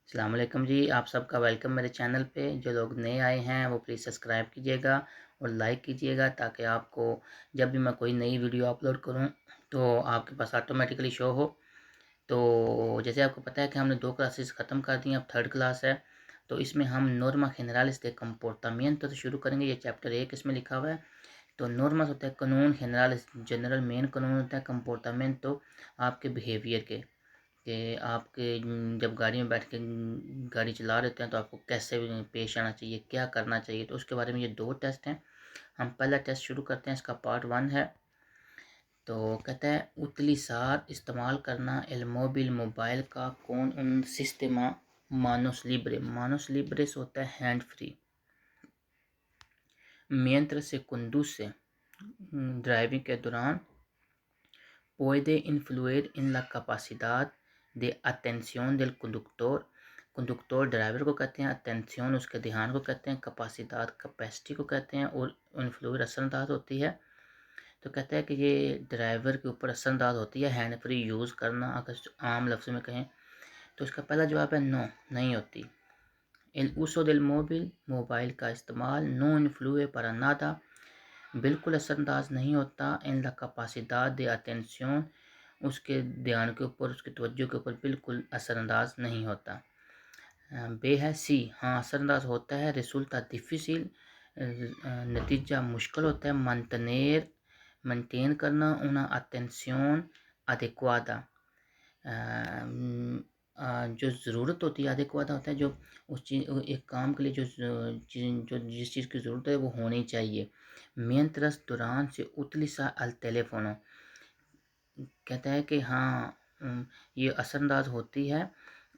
अस्सलाम वालेकुम जी, आप सबका वेलकम मेरे चैनल पे। जो लोग नए आए हैं वो प्लीज़ सब्सक्राइब कीजिएगा और लाइक कीजिएगा ताकि आपको जब भी मैं कोई नई वीडियो अपलोड करूं तो आपके पास ऑटोमेटिकली शो हो। तो जैसे आपको पता है कि हमने 2 क्लासेस ख़त्म कर दी हैं, अब 3rd क्लास है। तो इसमें हम नॉर्मा जनरलिस दे कंपोर्टामिento तो शुरू करेंगे। ये चैप्टर 1 इसमें लिखा हुआ है। तो नॉर्मास होता है कानून, जनरलिस जनरल मेन कानून होता है, कंपोर्टामेंटो आपके बिहेवियर के कि आपके जब गाड़ी में बैठ के गाड़ी चला रहे होते हैं तो आपको कैसे पेश आना चाहिए, क्या करना चाहिए। तो उसके बारे में ये 2 टेस्ट हैं। हम पहला टेस्ट शुरू करते हैं, इसका पार्ट 1 है। तो कहता है उतलिसार इस्तेमाल करना एल मोबिल मोबाइल का कौन उन सिस्टमा मानोस लिब्रेस होता है हैंड फ्री मियंत्र से कुंदूस से ड्राइविंग के दौरान puede influir en la capacidad de atención del conductor। Conductor driver को कहते हैं, अटेंशन उसके ध्यान को कहते हैं, कैपेसिटी कैपेसिटी को कहते हैं और इन्फ्लुएंस असरअंदाज होती है। तो कहता है कि ये ड्राइवर के ऊपर असरअंदाज होती है हैंड फ्री यूज़ करना। अगर आम लफ्ज़ में कहें तो इसका पहला जवाब है नो, नहीं होती। एल उso del móvil मोबाइल का इस्तेमाल नो इन्फ्लुए para nada बिल्कुल असरअंदाज नहीं होता। इन ला कैपेसिटी de atención उसके ध्यान के ऊपर, उसके तवज्जो के ऊपर बिल्कुल असरअंदाज नहीं होता। बे है सी, हाँ असरअंदाज होता है। रिजल्टा डिफिसिल नतीजा मुश्किल होता है। मंतनेर मेंटेन करना una atención adecuada जो ज़रूरत होती है adecuada होता है जो उस चीज़ एक काम के लिए जो जिस चीज़ की ज़रूरत है वो होनी चाहिए। mientras दौरान से utiliza al teléfono कहता है कि हाँ ये असरअंदाज होती है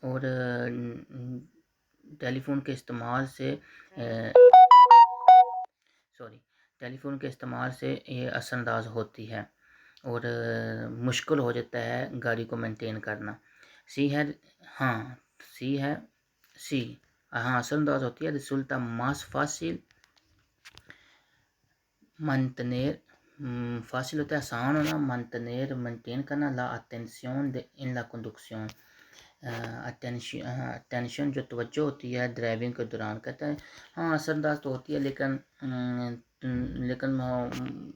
और टेलीफोन के इस्तेमाल से टेलीफोन के इस्तेमाल से ये असरअंदाज होती है और मुश्किल हो जाता है गाड़ी को मेंटेन करना। सी है हाँ, सी है सी हाँ असरअंदाज होती है। रिजल्टा más fácil mantener फासिल होता है आसान होना, mantener मेंटेन करना, la atención en la conducción attention जो तवज्जो होती है ड्राइविंग के दौरान। कहता है हाँ असरअंदाज तो होती है लेकिन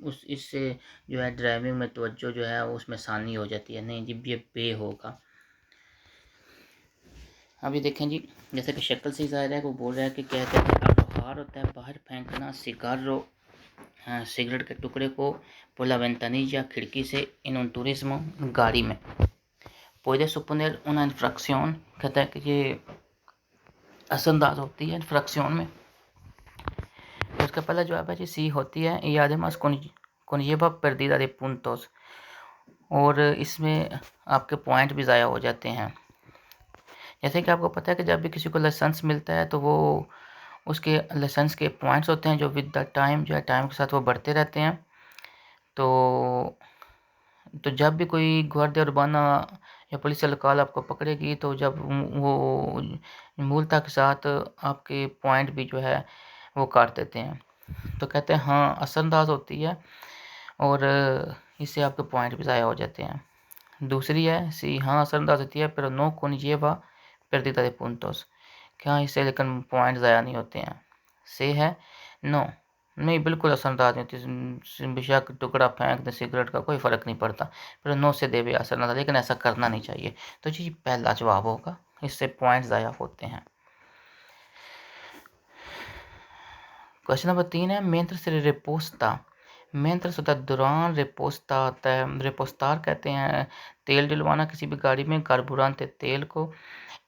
उस इससे जो है ड्राइविंग में तवज्जो जो है उसमें आसानी हो जाती है। नहीं जी, ये बे होगा। अभी देखें जी, जैसे कि शक्ल से ज़ाहिर है वो बोल रहा है कि कहते हैं अफहार होता है बाहर फेंकना, सिगारो सिगरेट के टुकड़े को पोला वेंतानिया खिड़की से इन un turismo गाड़ी में। puede suponer una infracción कहता है कि ये असरअंदाज होती है इन्फ्रैक्शन में। तो इसका पहला जवाब है जी सी होती है। y además conlleva pérdida de puntos और इसमें आपके पॉइंट भी ज़ाया हो जाते हैं। जैसे कि आपको पता है कि जब भी किसी को लाइसेंस मिलता है तो वो उसके लाइसेंस के पॉइंट्स होते हैं जो विद द टाइम जो है टाइम के साथ वो बढ़ते रहते हैं। तो जब भी कोई ग्वार्डिया उर्बाना या पुलिस एहलकार आपको पकड़ेगी तो जब वो मूलता के साथ आपके पॉइंट भी जो है वो काट देते हैं। तो कहते हैं हाँ असरअंदाज होती है और इससे आपके पॉइंट भी ज़ाया हो जाते हैं। दूसरी है सी, हाँ असरअंदाज होती है पर no conlleva pérdida de puntos क्या इससे लेकिन पॉइंट ज़ाया नहीं होते हैं। से है नो, नहीं बिल्कुल असरअंदाज नहीं होती। बेशक टुकड़ा फेंक दें सिगरेट का कोई फ़र्क नहीं पड़ता, पर नो से दे भी असरअंदाज, लेकिन ऐसा करना नहीं चाहिए। तो जी पहला जवाब होगा, इससे पॉइंट ज़ाया होते हैं। क्वेश्चन नंबर 3 है मिentras se reposta। मिentras होता है दौरान, रेपोस्ता होता है रेपोस्तार कहते हैं तेल डलवाना किसी भी गाड़ी में, कार्बुरांते तेल को,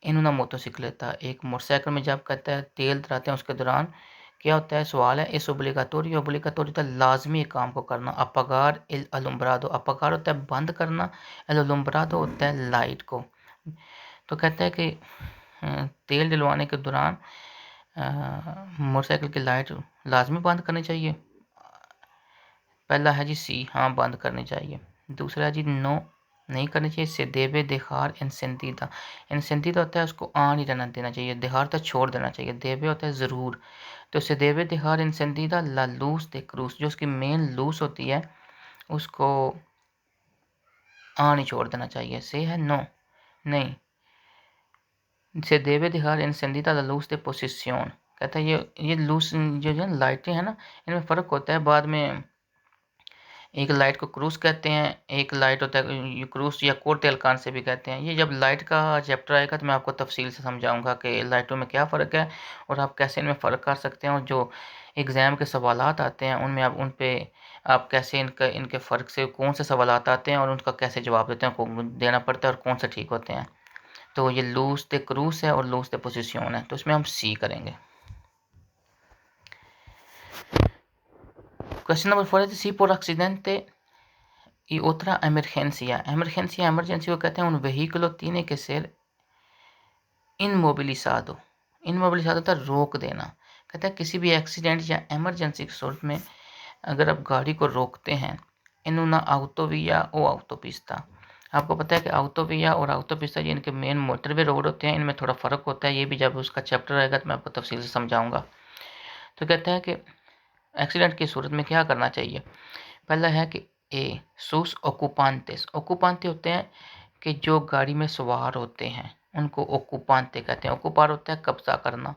इन una motocicleta एक मोटरसाइकिल में जब कहता है तेल डलाते हैं उसके दौरान क्या होता है। सवाल है इस ओब्लिगाटोरी होता है लाजमी काम को करना। अपगार एल अलुम्ब्रादो, अपगार होता है बंद करना, एल अलुम्ब्रादो होता है लाइट को। तो कहता है कि तेल डलवाने के दौरान मोटरसाइकिल की लाइट लाजमी बंद करनी चाहिए। पहला है जी सी, हाँ बंद करनी चाहिए। दूसरा है जी नो, नहीं करनी चाहिए। से देवे देहार इंसेंटीदा, इंसेंटीदा होता है उसको ऑन ही रहना देना चाहिए, देहार तो छोड़ देना चाहिए, देवे होता है ज़रूर। तो से देवे देहार इंसेंटीदा ला लूस दे क्रूस, जो उसकी मेन लूस होती है उसको ऑन ही छोड़ देना चाहिए। से है नो, नहीं Se debe dejar encendida la luz de posición। कहता है ये लूज जो लाइटें हैं ना, इनमें फ़र्क होता है। बाद में एक लाइट को क्रूज कहते हैं, एक लाइट होता है क्रूज या कोर्ट एलकान से भी कहते हैं। ये जब लाइट का चैप्टर आएगा तो मैं आपको तफसील से समझाऊंगा कि लाइटों में क्या फ़र्क है और आप कैसे इनमें फ़र्क कर सकते हैं। और जो एग्ज़ाम के सवालात आते हैं उनमें आप उन पे आप कैसे इनके फ़र्क से कौन से सवालात आते हैं और उनका कैसे जवाब देते हैं, को देना पड़ता है और कौन से ठीक होते हैं। तो ये लूज de क्रूज है और लूज de पोजिशन है, तो इसमें हम सी करेंगे। क्वेश्चन नंबर 4 है, सी por accidente y otra emergencia। emergencia emergency को कहते हैं un vehículo tiene que ser inmovilizado। inmovilizado होता है रोक देना। कहता है किसी भी एक्सीडेंट या इमरजेंसी की सूरत में अगर आप गाड़ी को रोकते हैं, इन una autovía o autopista। आपको पता है कि ऑटोविया और ऑटोपिस्टा ये इनके मेन मोटरवे रोड होते हैं, इनमें थोड़ा फ़र्क होता है। ये भी जब उसका चैप्टर आएगा तो मैं आपको तफसील से समझाऊंगा। तो कहता है कि एक्सीडेंट की सूरत में क्या करना चाहिए। पहला है कि ए सूस ओकुपांतेस। ओकुपांते होते हैं कि जो गाड़ी में सवार होते हैं उनको ओकुपांते कहते हैं। ओकुपार होता है कब्जा करना,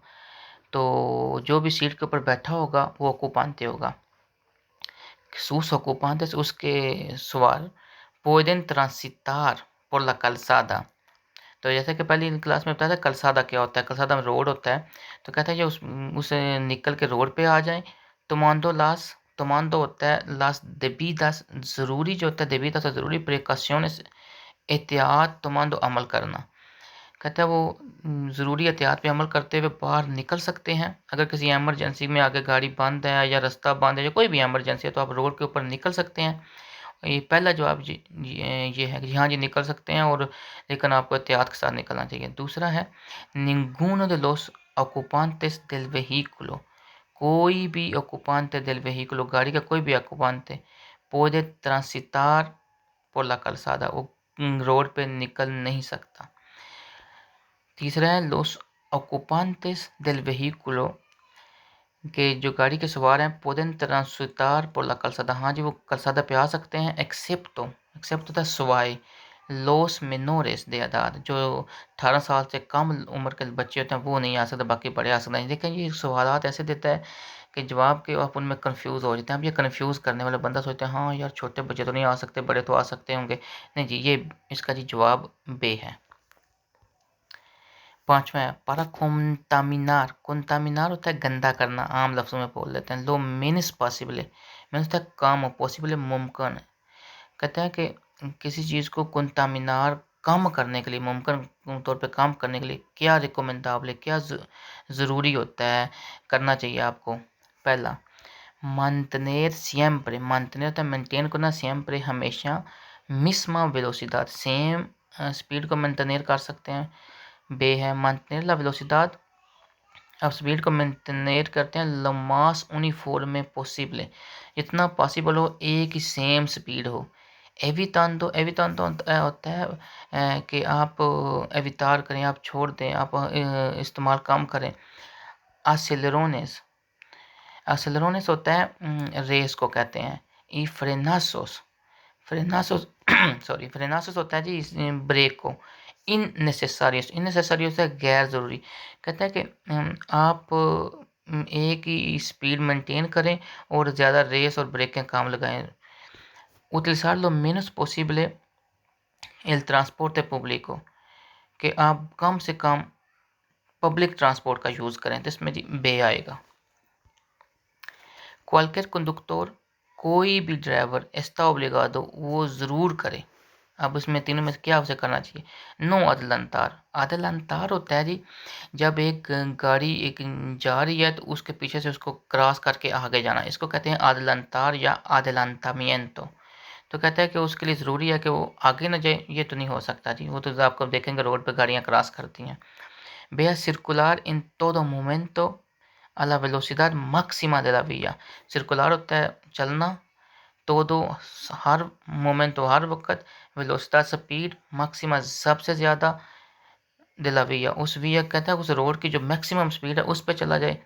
तो जो भी सीट के ऊपर बैठा होगा वो ओकुपांते होगा। सूस ओकुपांतेस उसके सवार pueden transitar por la calzada। तो जैसे कि पहली क्लास में बताया था कलसादा क्या होता है। कलसादा में रोड होता है, तो कहता है जो उसे निकल के रोड पे आ जाए। tomando होता है las debidas ज़रूरी जो होता है debidas और ज़रूरी precauciones एहतियात tomando अमल करना। कहता है वो ज़रूरी एहतियात पे अमल करते हुए बाहर निकल सकते हैं। अगर किसी एमरजेंसी में आगे गाड़ी बंद है या रास्ता बंद है या कोई भी एमरजेंसी है तो आप रोड के ऊपर निकल सकते हैं। ये पहला जवाब ये है कि हाँ जी निकल सकते हैं, और लेकिन आपको एहतियात के साथ निकलना चाहिए। दूसरा है ninguno de los ocupantes del vehículo। कोई भी ocupante del vehículo गाड़ी का कोई भी ocupante puede transitar por la calzada। वो रोड पे निकल नहीं सकता। तीसरा है los ocupantes del vehículo कि जो गाड़ी के सवार हैं pueden transitar por la calzada। हाँ जी वो कलसादा पे आ सकते हैं एक्सेप्ट होता है सिवाय लोस मेनोरेस de edad। जो 18 साल से कम उम्र के बच्चे होते हैं वो नहीं आ सकते, बाकी बड़े आ सकते हैं। लेकिन ये सवालात ऐसे देता है कि जवाब के आप उनमें कंफ्यूज हो जाते हैं। अब ये कंफ्यूज करने वाला बंदा सोचते हैं हाँ यार छोटे बच्चे तो नहीं आ सकते, बड़े तो आ सकते होंगे। नहीं जी, ये इसका जी जवाब बे है। पांचवा है पारा कोंटामिनार। कोंटामिनार होता है गंदा करना, आम लफ्ज़ों में बोल लेते हैं। लो मीनस पॉसिबल मीनस होता है काम, पॉसिबल मुमकिन। कहते हैं कि किसी चीज़ को कोंटामिनार कम करने के लिए, मुमकिन तौर पे काम करने के लिए क्या रिकमेंडेबल है, क्या ज़रूरी होता है, करना चाहिए आपको। पहला mantener siempre। mantener होता है मेंटेन करना, siempre हमेशा। misma velocidad सेम स्पीड को मेंटेन कर सकते हैं। बे है mantener la velocidad। आप स्पीड को मेंटेन करते हैं lo más uniforme posible। जितना पॉसिबल हो एक ही सेम स्पीड हो। एवितांतो होता है कि आप एवितार करें, आप छोड़ दें, आप इस्तेमाल कम करें। एसेलेरोनेस होता है रेस को कहते हैं। ई फ्रेनासोस सॉरी फ्रेनासोस होता है जी ब्रेक को। इननेसेसरियस है गैर ज़रूरी। कहता है कि आप एक ही स्पीड मेंटेन करें और ज़्यादा रेस और ब्रेक के काम लगाएं। utilizar lo menos posible el transporte público कि आप कम से कम पब्लिक ट्रांसपोर्ट का यूज़ करें, तो इसमें जी बे आएगा। cualquier conductor कोई भी ड्राइवर está obligado वो ज़रूर करे। अब इसमें तीनों में से क्या उसे करना चाहिए। नो अदलंतार। अदलंतार होता है जी जब एक गाड़ी एक जा रही है तो उसके पीछे से उसको क्रॉस करके आगे जाना, इसको कहते हैं अदलंतार या अदलंतामिएंतो। तो कहता है कि उसके लिए ज़रूरी है कि वो आगे ना जाए, ये तो नहीं हो सकता जी, वो तो आपको देखेंगे रोड पे गाड़ियाँ क्रॉस करती हैं। Vea circular en todo momento a la velocidad máxima de la vía। circular होता है चलना, todo हर मोमेंट हर वक्त, वेलोसिटी स्पीड मैक्सिमा सबसे ज़्यादा, de la vía उस vía कहता है उस रोड की जो मैक्सिमम स्पीड है उस पर चला जाए,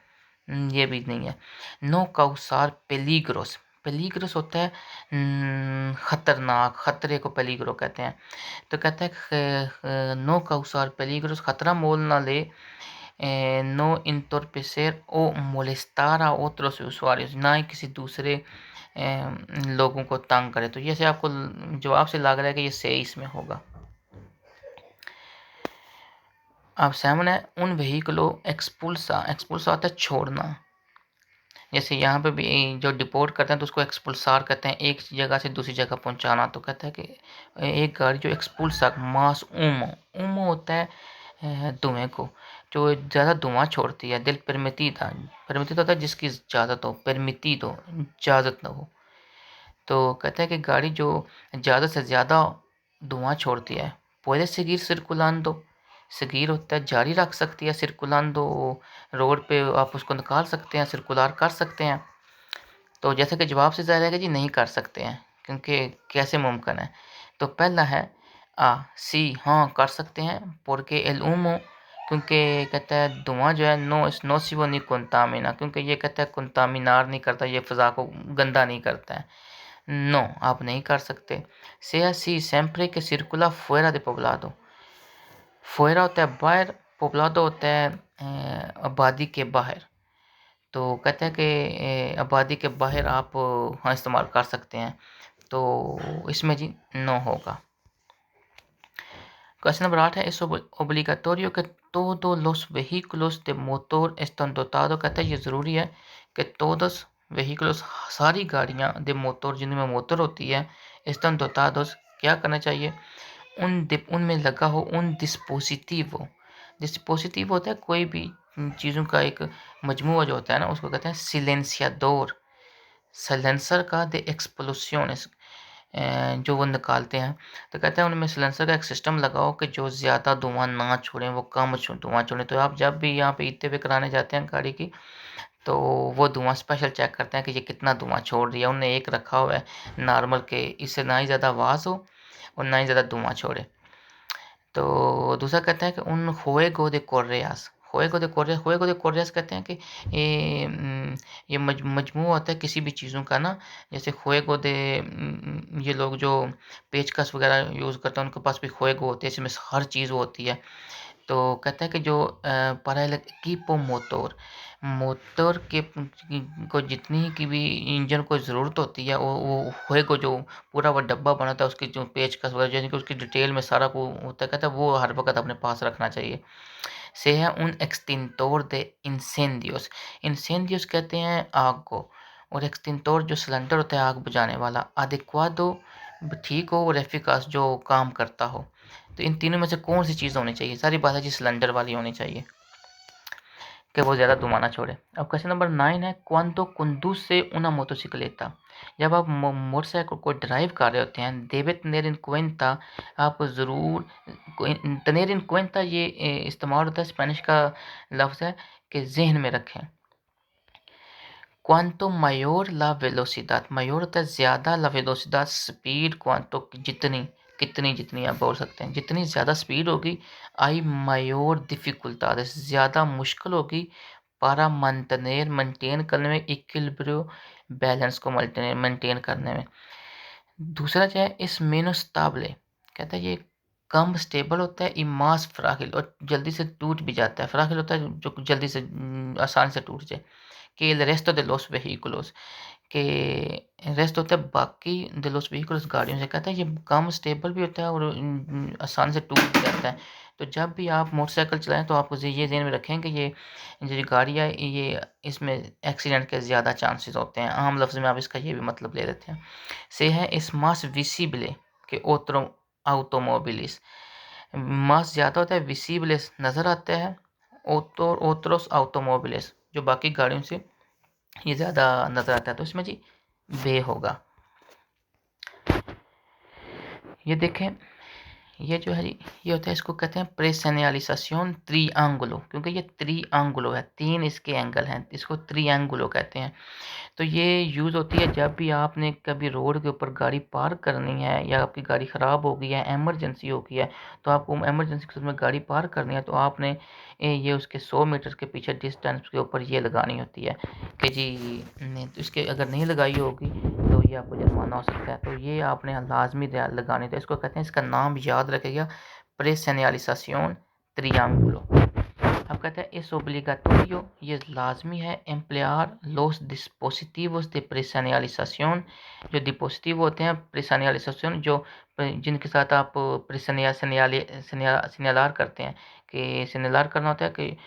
ये भी नहीं है। No causar peligros। पेलिग्रोस होता है खतरनाक, खतरे को पेलिग्रो कहते हैं। तो कहता है नो काउसार पेलिग्रोस, खतरा मोल ना ले, नो इंटरपेसेर ओ मोलेस्टार आ ओत्रोस उsuarios, ना ही किसी दूसरे लोगों को तंग करे। तो ये से आपको जवाब से लग रहा है कि ये सही इसमें होगा। अब 7 है उन व्हीकलो एक्सपुल्सा, एक्सपुल्सा होता है छोड़ना। जैसे यहाँ पे भी जो डिपोर्ट करते हैं तो उसको एक्सपुल्सार कहते हैं, एक जगह से दूसरी जगह पहुँचाना। तो कहता है कि एक गाड़ी जो एक्सपुल्सा मास उमो, उमो होता है धुएँ को, जो ज़्यादा धुआँ छोड़ती है। दिल परमिटिदा, परमिटिदा होता है जिसकी इजाज़त हो, परमिटिदो इजाज़त न हो। तो कहता है कि गाड़ी जो ज़्यादा से ज़्यादा धुआँ छोड़ती है, puede seguir circulando, seguir होता है जारी रख सकती है, circulando रोड पे आप उसको निकाल सकते हैं, सर्कुलर कर सकते हैं। तो जैसे कि जवाब से ज़ाहिर है कि जी नहीं कर सकते हैं, क्योंकि कैसे मुमकिन है। तो पहला है सी हाँ कर सकते हैं, porque el humo, क्योंकि कहता है धुआँ जो है नो nocivo ni contamina, क्योंकि ये कहता है कंटामिनार नहीं करता, ये फ़ज़ा को गंदा नहीं करता है। नो आप नहीं कर सकते। sea así siempre que circula fuera de poblado, fuera होता है बाहर, poblado होता है आबादी के बाहर। तो कहते हैं कि आबादी के बाहर आप हाँ इस्तेमाल कर सकते हैं। तो इसमें जी नो होगा। क्वेश्चन नंबर 8 है इस obligatorio que todos los vehículos de motor están dotados, कहता है ये ज़रूरी है कि todos vehículos सारी गाड़ियाँ de motor जिनमें मोटर होती है están dotados क्या करना चाहिए, उनमें लगा हो उन dispositivo, dispositivo होता है कोई भी चीज़ों का एक मजमूआ जो होता है ना, उसको कहते हैं silenciador, silencer का de explosiones, जो वो निकालते हैं। तो कहते हैं उनमें सिलेंसर का एक सिस्टम लगाओ कि जो ज़्यादा धुआँ ना छोड़ें, वो कम धुआँ छोड़ें। तो आप जब भी यहाँ पे ई-वे कराने जाते हैं गाड़ी की, तो वो धुआँ स्पेशल चेक करते हैं कि ये कितना धुआँ छोड़ रही है। उन्होंने एक रखा हुआ है नॉर्मल के, इससे ना ही ज़्यादा आवाज़ हो और ना ही ज़्यादा धुआँ छोड़े। तो दूसरा कहते हैं कि उन juego de correas, juego de correas, juego de correas कहते हैं कि ये मजमूआ होता है किसी भी चीज़ों का ना, जैसे juego de ये लोग जो पेचकस वगैरह यूज़ करते हैं उनके पास भी juego होती है, इसमें हर चीज़ होती है। तो कहता है कि जो para el equipo motor, motor के को जितनी की भी इंजन को ज़रूरत होती है, वो juego जो पूरा वो डब्बा बना था उसकी जो पेचकस वगैरह यानी कि उसकी डिटेल में सारा को होता है, कहता है वो हर वक्त अपने पास रखना चाहिए। से है उन एक्सटिंक्टोर दे इंसेंडियोस, इंसेंडियोस कहते हैं आग को, और एक्सटिंक्टोर जो सिलेंडर होता है आग बुझाने वाला, adecuado ठीक हो और एफिकास जो काम करता हो। तो इन तीनों में से कौन सी चीज़ होनी चाहिए, सारी बात है जी सिलेंडर वाली होनी चाहिए कि वो ज़्यादा धुआं ना छोड़े। अब क्वेश्चन नंबर 9 है cuando conduce una motocicleta, जब आप मोटरसाइकिल को ड्राइव कर रहे होते हैं, debe tener en cuenta, आपको ज़रूर tener en cuenta ये इस्तेमाल होता है, स्पेनिश का लफ्ज़ है कि जहन में रखें। cuanto mayor la velocidad, mayor होता है ज़्यादा, la velocidad स्पीड, cuanto जितनी, कितनी जितनी आप बोल सकते हैं, जितनी ज़्यादा स्पीड होगी आई mayor dificultades, ज़्यादा मुश्किल होगी para mantener मेंटेन करने में, इक्विलिब्रियो बैलेंस को मेंटेन करने में। दूसरा जो है इस menos stable, कहता है ये कम स्टेबल होता है, y más frágil और जल्दी से टूट भी जाता है। फ्रागिल होता है जो जल्दी से आसानी से टूट जाए। कि el resto de los vehículos, के रेस्ट होता है बाकी de los vehículos गाड़ियों से, कहता है ये कम स्टेबल भी होता है और आसानी से टूट भी जाता है। तो जब भी आप मोटरसाइकिल चलाएं तो आप ये ध्यान में रखें कि ये जो गाड़ियाँ ये इसमें एक्सीडेंट के ज़्यादा चांसेस होते हैं। आम लफ्ज़ में आप इसका ये भी मतलब ले लेते हैं। से है इस मास विसिबले के ओत्रो ऑटोमोबिलिस, मास ज़्यादा होता है, विसिबलेस नज़र आता है, ओत्रोस ऑटोमोबिलिस जो बाकी गाड़ियों से ये ज़्यादा नज़र आता है। तो इसमें जी बे होगा। ये देखें ये जो है ये होता है, इसको कहते हैं प्रेसेनियलिजाशन त्रिएंगुलो, क्योंकि ये त्रिएंगुलो है, 3 इसके एंगल हैं, इसको त्रिएंगुलो कहते हैं। तो ये यूज़ होती है जब भी आपने कभी रोड के ऊपर गाड़ी पार्क करनी है या आपकी गाड़ी ख़राब हो गई है, इमरजेंसी हो गई है, तो आपको इमरजेंसी के में गाड़ी पार्क करनी है, तो आपने ये उसके 100 मीटर के पीछे डिस्टेंस के ऊपर ये लगानी होती है कि जी नहीं, तो इसके अगर नहीं लगाई होगी तो ये आपको जुर्माना हो सकता है। तो ये आपने लाजमी लगानी, तो इसको कहते हैं, इसका नाम याद रखिएगा, प्रेसेनियलिजाशन त्रिएंगुलो। अब कहते हैं इस ओब्लिगाटोरियो, ये लाजमी है, एम्प्लेयर लोस डिस्पोजिटिवोस de presenialización, जो डिपोजिटिव होते हैं प्रेसेनियलिजाशन, जो जिनके साथ आप सिग्नलार करते हैं, कि सिग्नलार करना होता है कि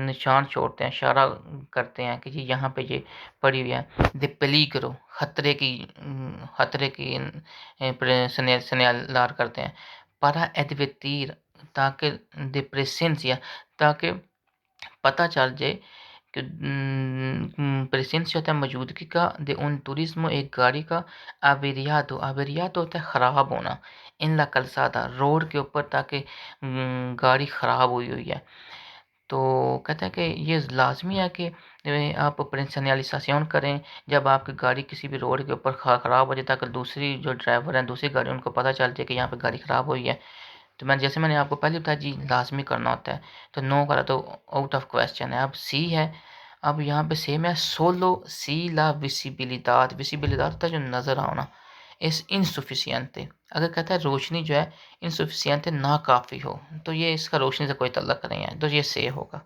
निशान छोड़ते हैं, इशारा करते हैं कि जी यहाँ पे ये पड़ी हुई है। द पेलिग्रो, खतरे की सिग्नलार करते हैं। para advertir, ताकि द प्रेसेंस, ताकि पता चल जाए कि प्रेजेंस होता है मौजूदगी का, दे उन टूरिज्म एक गाड़ी का, अवेरियातो होता है ख़राब होना, इन ला कलसादा रोड के ऊपर, ताकि गाड़ी ख़राब हुई हुई है। तो कहते हैं कि ये लाजमी है कि आप प्रेसेनियलिजाशन करें जब आपकी गाड़ी किसी भी रोड के ऊपर ख़राब हो जाए, ताकि दूसरी जो ड्राइवर हैं, दूसरी गाड़ी, उनको पता चल जाए कि यहाँ पे गाड़ी ख़राब हुई है। तो मैंने आपको पहले बताया जी, लाजमी करना होता है। तो नो वाला तो आउट ऑफ क्वेश्चन है। अब सी है, अब यहाँ पे सेम है, सोलो सी ला विसिबिलिटाद, विसिबिलिटाद होता है जो नज़र आना, इस इनसुफिशियंट, अगर कहता है रोशनी जो है इनसुफिशियंट ना काफ़ी हो, तो ये इसका रोशनी से कोई तल्लक नहीं है, तो ये से होगा।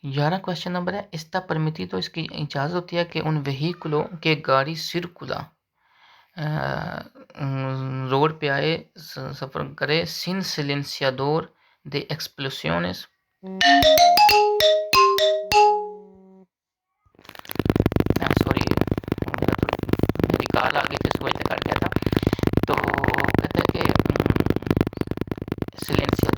11 क्वेश्चन नंबर है, इस्ता परमिति, तो इसकी इजाज़त होती है कि उन व्हीकलों के गाड़ी सिर्कुला रोड पे आए, सफ़र करे, सिन सिलेंसियाडोर de explosiones, सॉरी मेरा तो मेरी कॉल आ गई थी, इस वजह से कट गया था। तो कहते हैं कि सिलेंसिया